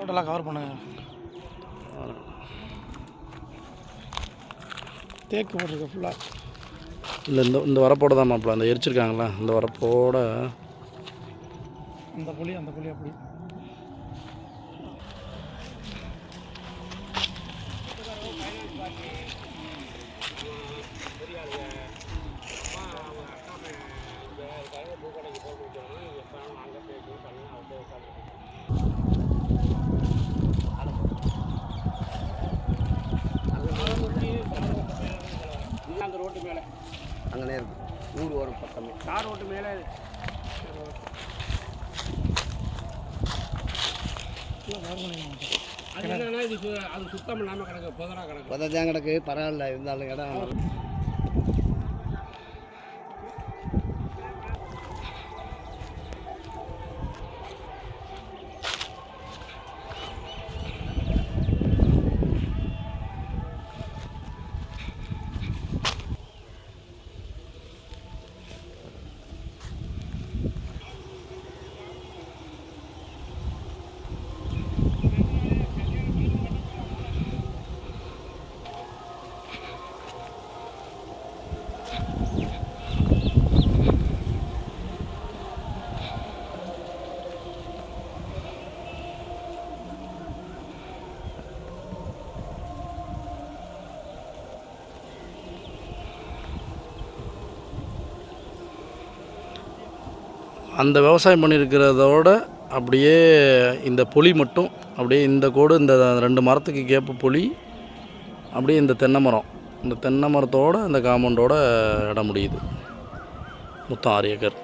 டோட்டலாக கவர் பண்ணுங்க. தேக்கு போட்டிருக்க ஃபுல்லாக இல்லை இந்த வரப்போட தான் மாப்பிள்ள அந்த எரிச்சிருக்காங்களா இந்த வரப்போட அந்த புளி அப்படி அந்த ரோட்டு மேலே அங்கே இருக்கும் ஊர் வரும் பக்கமே தார் ரோட்டு மேலே அது என்னன்னா இது அது சுத்தம் இல்லாமல் கிடக்கு புதராக கிடக்கு புததான் கிடக்கு பரவாயில்ல இருந்தாலும் இடம் அந்த விவசாயம் பண்ணியிருக்கிறதோட அப்படியே இந்த பொலி மட்டும் அப்படியே இந்த கோடு இந்த 2 மரத்துக்கு கேப்பு பொலி அப்படியே இந்த தென்னை மரத்தோடு இந்த காம்பவுண்டோட இடம் முடியுது. மொத்தம் 6 ஏக்கர்.